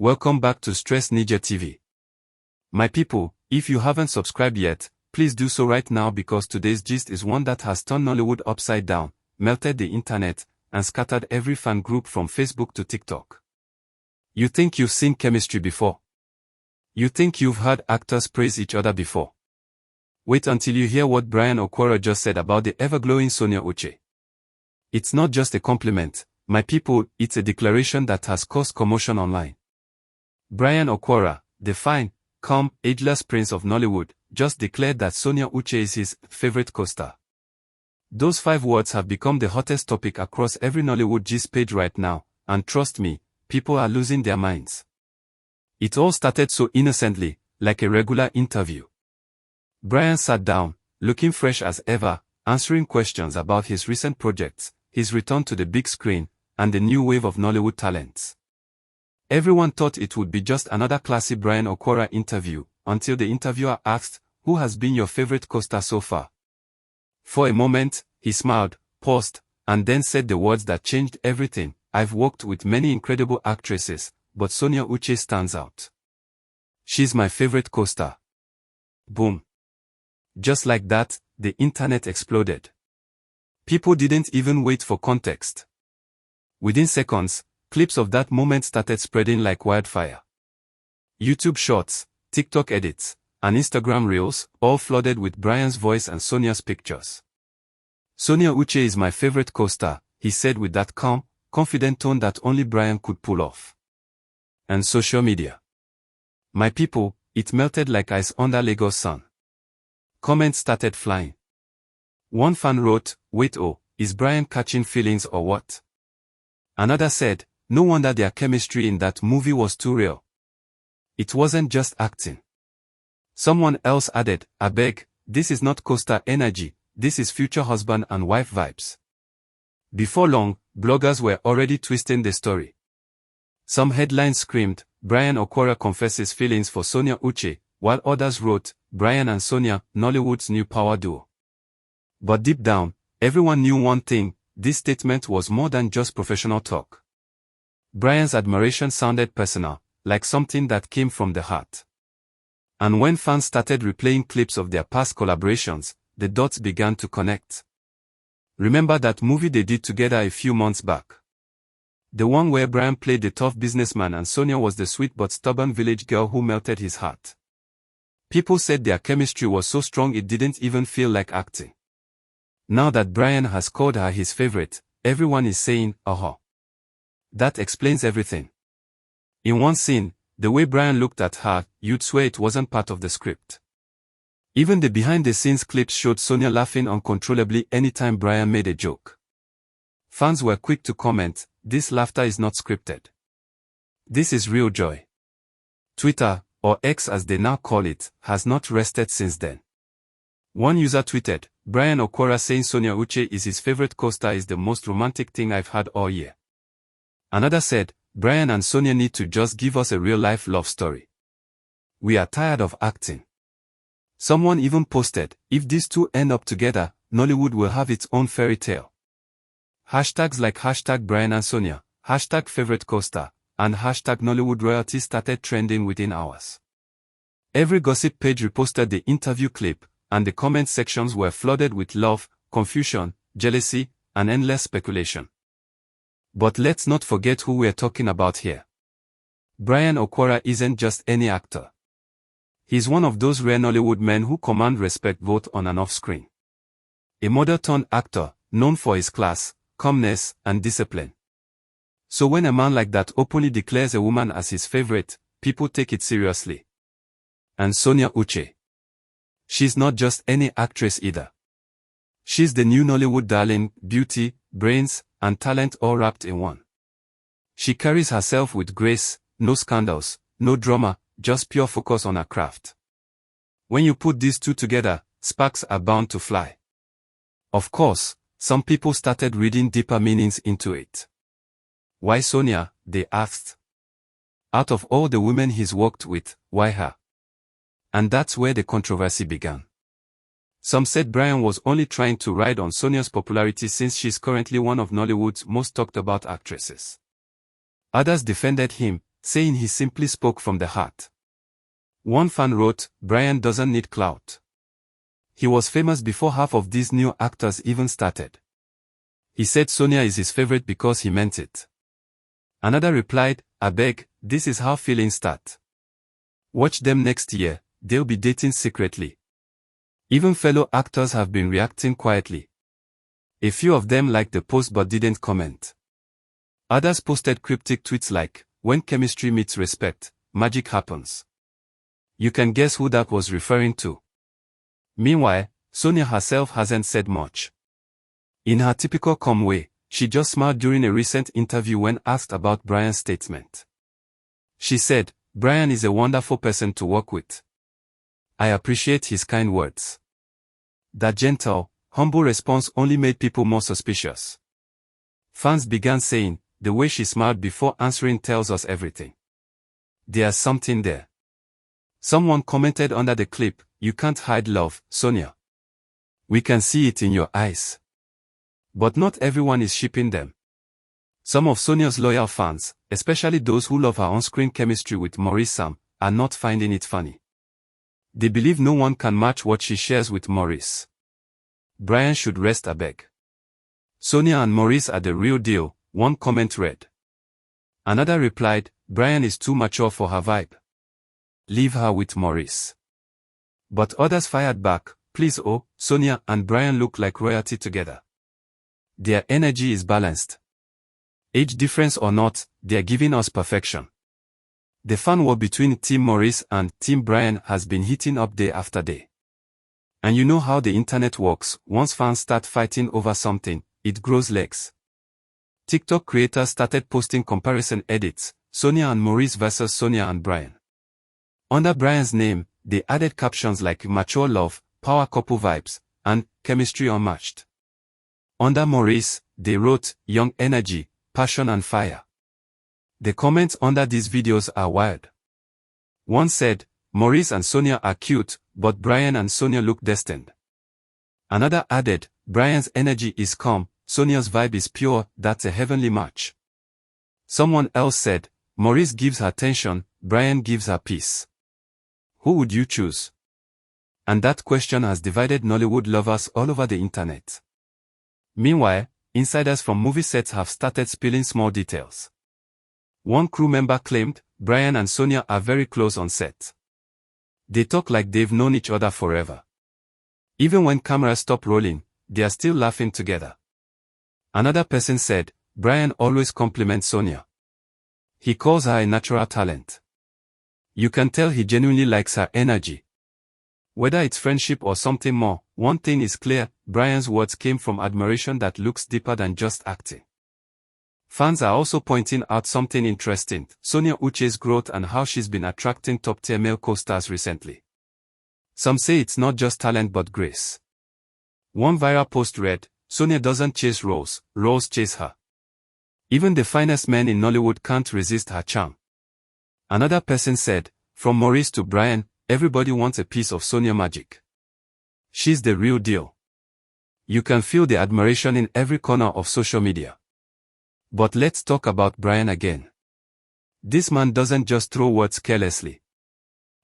Welcome back to Stress Ninja TV. My people, if you haven't subscribed yet, please do so right now because today's gist is one that has turned Nollywood upside down, melted the internet, and scattered every fan group from Facebook to TikTok. You think you've seen chemistry before? You think you've heard actors praise each other before? Wait until you hear what Bryan Okwara just said about the ever-glowing Sonia Uche. It's not just a compliment, my people, it's a declaration that has caused commotion online. Bryan Okwara, the fine, calm, ageless prince of Nollywood, just declared that Sonia Uche is his favorite co-star. Those 5 words have become the hottest topic across every Nollywood gist page right now, and trust me, people are losing their minds. It all started so innocently, like a regular interview. Bryan sat down, looking fresh as ever, answering questions about his recent projects, his return to the big screen, and the new wave of Nollywood talents. Everyone thought it would be just another classy Bryan Okwara interview, until the interviewer asked, "Who has been your favorite co-star so far?" For a moment, he smiled, paused, and then said the words that changed everything. "I've worked with many incredible actresses, but Sonia Uche stands out. She's my favorite co-star." Boom. Just like that, the internet exploded. People didn't even wait for context. Within seconds, clips of that moment started spreading like wildfire. YouTube Shorts, TikTok edits, and Instagram Reels, all flooded with Bryan's voice and Sonia's pictures. "Sonia Uche is my favorite co-star," he said with that calm, confident tone that only Bryan could pull off. And social media. My people, it melted like ice under Lagos sun. Comments started flying. One fan wrote, "Wait, oh, is Bryan catching feelings or what?" Another said, "No wonder their chemistry in that movie was too real. It wasn't just acting." Someone else added, "Abeg, this is not co-star energy, this is future husband and wife vibes." Before long, bloggers were already twisting the story. Some headlines screamed, "Bryan Okwara confesses feelings for Sonia Uche," while others wrote, "Bryan and Sonia, Nollywood's new power duo." But deep down, everyone knew one thing: this statement was more than just professional talk. Bryan's admiration sounded personal, like something that came from the heart. And when fans started replaying clips of their past collaborations, the dots began to connect. Remember that movie they did together a few months back? The one where Bryan played the tough businessman and Sonia was the sweet but stubborn village girl who melted his heart. People said their chemistry was so strong it didn't even feel like acting. Now that Bryan has called her his favorite, everyone is saying, "Oh." That explains everything. In one scene, the way Bryan looked at her, you'd swear it wasn't part of the script. Even the behind-the-scenes clips showed Sonia laughing uncontrollably anytime Bryan made a joke. Fans were quick to comment, "This laughter is not scripted. This is real joy." Twitter, or X as they now call it, has not rested since then. One user tweeted, "Bryan Okwara saying Sonia Uche is his favorite co-star is the most romantic thing I've had all year." Another said, "Bryan and Sonia need to just give us a real-life love story. We are tired of acting." Someone even posted, "If these two end up together, Nollywood will have its own fairy tale." Hashtags like #Bryan and Sonia, #favorite co-star, and #Nollywood royalty started trending within hours. Every gossip page reposted the interview clip, and the comment sections were flooded with love, confusion, jealousy, and endless speculation. But let's not forget who we're talking about here. Bryan Okwara isn't just any actor. He's one of those rare Nollywood men who command respect both on and off screen. A model-turned-actor, known for his class, calmness, and discipline. So when a man like that openly declares a woman as his favorite, people take it seriously. And Sonia Uche. She's not just any actress either. She's the new Nollywood darling, beauty, brains, and talent all wrapped in one. She carries herself with grace, no scandals, no drama, just pure focus on her craft. When you put these two together, sparks are bound to fly. Of course, some people started reading deeper meanings into it. Why Sonia, they asked. Out of all the women he's worked with, why her? And that's where the controversy began. Some said Bryan was only trying to ride on Sonia's popularity since she's currently one of Nollywood's most talked about actresses. Others defended him, saying he simply spoke from the heart. One fan wrote, "Bryan doesn't need clout. He was famous before half of these new actors even started." He said Sonia is his favorite because he meant it. Another replied, "Abeg, this is how feelings start. Watch them next year, they'll be dating secretly." Even fellow actors have been reacting quietly. A few of them liked the post but didn't comment. Others posted cryptic tweets like, "When chemistry meets respect, magic happens." You can guess who that was referring to. Meanwhile, Sonia herself hasn't said much. In her typical calm way, she just smiled during a recent interview when asked about Bryan's statement. She said, "Bryan is a wonderful person to work with. I appreciate his kind words." That gentle, humble response only made people more suspicious. Fans began saying, "The way she smiled before answering tells us everything. There's something there." Someone commented under the clip, "You can't hide love, Sonia. We can see it in your eyes." But not everyone is shipping them. Some of Sonia's loyal fans, especially those who love her on-screen chemistry with Maurice Sam, are not finding it funny. They believe no one can match what she shares with Maurice. Bryan should rest abeg. Sonia and Maurice are the real deal, one comment read. Another replied, "Bryan is too mature for her vibe. Leave her with Maurice." But others fired back, "Please oh, Sonia and Bryan look like royalty together. Their energy is balanced. Age difference or not, they're giving us perfection." The fan war between Team Maurice and Team Bryan has been heating up day after day. And you know how the internet works, once fans start fighting over something, it grows legs. TikTok creators started posting comparison edits, Sonia and Maurice versus Sonia and Bryan. Under Bryan's name, they added captions like "mature love," "power couple vibes," and "chemistry unmatched." Under Maurice, they wrote "young energy, passion and fire." The comments under these videos are wild. One said, "Maurice and Sonia are cute, but Bryan and Sonia look destined." Another added, "Bryan's energy is calm, Sonia's vibe is pure, that's a heavenly match." Someone else said, "Maurice gives her tension, Bryan gives her peace. Who would you choose?" And that question has divided Nollywood lovers all over the internet. Meanwhile, insiders from movie sets have started spilling small details. One crew member claimed, "Bryan and Sonia are very close on set. They talk like they've known each other forever. Even when cameras stop rolling, they are still laughing together." Another person said, "Bryan always compliments Sonia. He calls her a natural talent. You can tell he genuinely likes her energy." Whether it's friendship or something more, one thing is clear, Bryan's words came from admiration that looks deeper than just acting. Fans are also pointing out something interesting, Sonia Uche's growth and how she's been attracting top-tier male co-stars recently. Some say it's not just talent but grace. One viral post read, "Sonia doesn't chase roles, roles chase her. Even the finest men in Nollywood can't resist her charm." Another person said, "From Maurice to Bryan, everybody wants a piece of Sonia magic. She's the real deal." You can feel the admiration in every corner of social media. But let's talk about Bryan again. This man doesn't just throw words carelessly.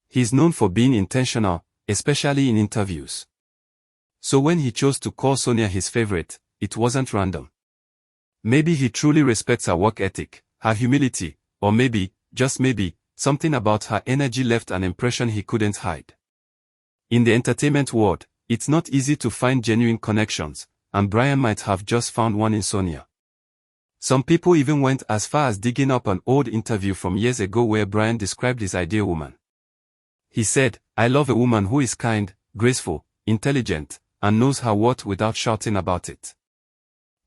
He's known for being intentional, especially in interviews. So when he chose to call Sonia his favorite, it wasn't random. Maybe he truly respects her work ethic, her humility, or maybe, just maybe, something about her energy left an impression he couldn't hide. In the entertainment world, it's not easy to find genuine connections, and Bryan might have just found one in Sonia. Some people even went as far as digging up an old interview from years ago where Bryan described his ideal woman. He said, "I love a woman who is kind, graceful, intelligent, and knows her worth without shouting about it."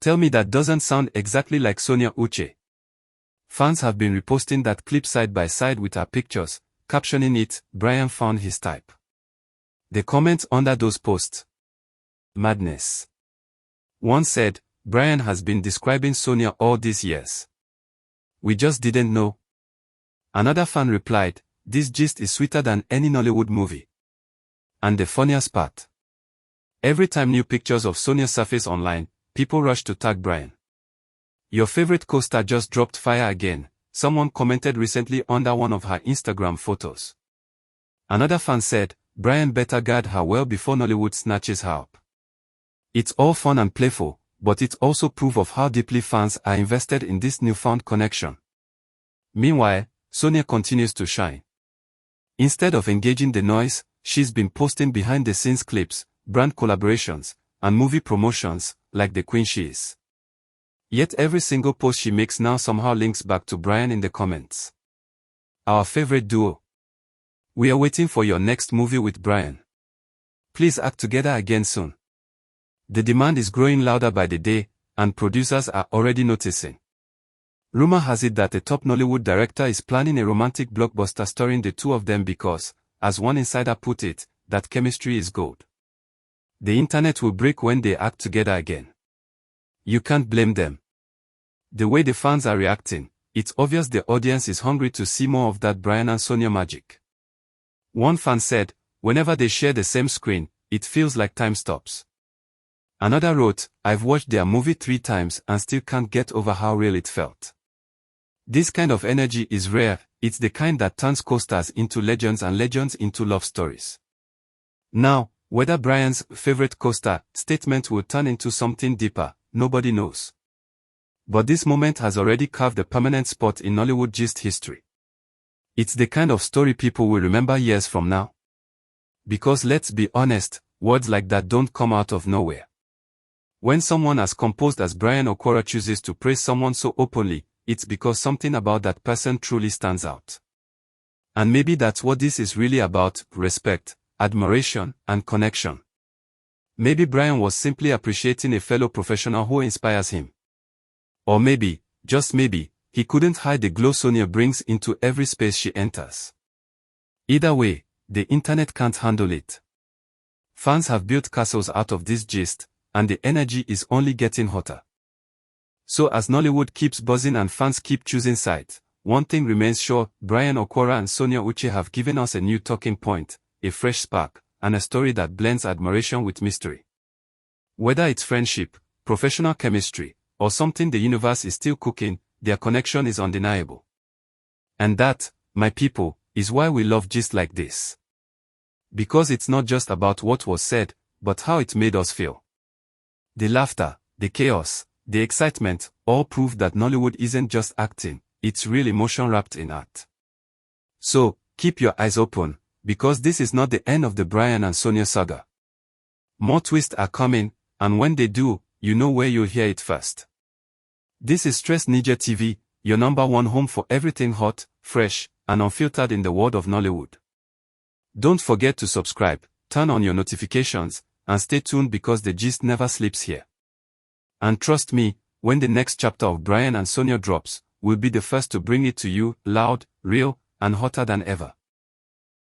Tell me that doesn't sound exactly like Sonia Uche. Fans have been reposting that clip side by side with her pictures, captioning it, "Bryan found his type." The comments under those posts: madness. One said, "Bryan has been describing Sonia all these years. We just didn't know." Another fan replied, "This gist is sweeter than any Nollywood movie." And the funniest part: every time new pictures of Sonia surface online, people rush to tag Bryan. "Your favorite co-star just dropped fire again," someone commented recently under one of her Instagram photos. Another fan said, Bryan better guard her well before Nollywood snatches her up. It's all fun and playful, but it's also proof of how deeply fans are invested in this newfound connection. Meanwhile, Sonia continues to shine. Instead of engaging the noise, she's been posting behind-the-scenes clips, brand collaborations, and movie promotions, like the queen she is. Yet every single post she makes now somehow links back to Bryan in the comments. Our favorite duo. We are waiting for your next movie with Bryan. Please act together again soon. The demand is growing louder by the day, and producers are already noticing. Rumor has it that a top Nollywood director is planning a romantic blockbuster starring the two of them because, as one insider put it, that chemistry is gold. The internet will break when they act together again. You can't blame them. The way the fans are reacting, it's obvious the audience is hungry to see more of that Bryan and Sonia magic. One fan said, whenever they share the same screen, it feels like time stops. Another wrote, I've watched their movie 3 times and still can't get over how real it felt. This kind of energy is rare, it's the kind that turns co-stars into legends and legends into love stories. Now, whether Bryan's favorite co-star statement will turn into something deeper, nobody knows. But this moment has already carved a permanent spot in Nollywood gist history. It's the kind of story people will remember years from now. Because let's be honest, words like that don't come out of nowhere. When someone as composed as Bryan Okwara chooses to praise someone so openly, it's because something about that person truly stands out. And maybe that's what this is really about: respect, admiration, and connection. Maybe Bryan was simply appreciating a fellow professional who inspires him. Or maybe, just maybe, he couldn't hide the glow Sonia brings into every space she enters. Either way, the internet can't handle it. Fans have built castles out of this gist, and the energy is only getting hotter. So as Nollywood keeps buzzing and fans keep choosing sides, one thing remains sure: Bryan Okwara and Sonia Uche have given us a new talking point, a fresh spark, and a story that blends admiration with mystery. Whether it's friendship, professional chemistry, or something the universe is still cooking, their connection is undeniable. And that, my people, is why we love gist like this. Because it's not just about what was said, but how it made us feel. The laughter, the chaos, the excitement, all prove that Nollywood isn't just acting, it's real emotion wrapped in art. So, keep your eyes open, because this is not the end of the Bryan and Sonia saga. More twists are coming, and when they do, you know where you'll hear it first. This is Stress Ninja TV, your #1 home for everything hot, fresh, and unfiltered in the world of Nollywood. Don't forget to subscribe, turn on your notifications, and stay tuned because the gist never sleeps here. And trust me, when the next chapter of Bryan and Sonia drops, we'll be the first to bring it to you, loud, real, and hotter than ever.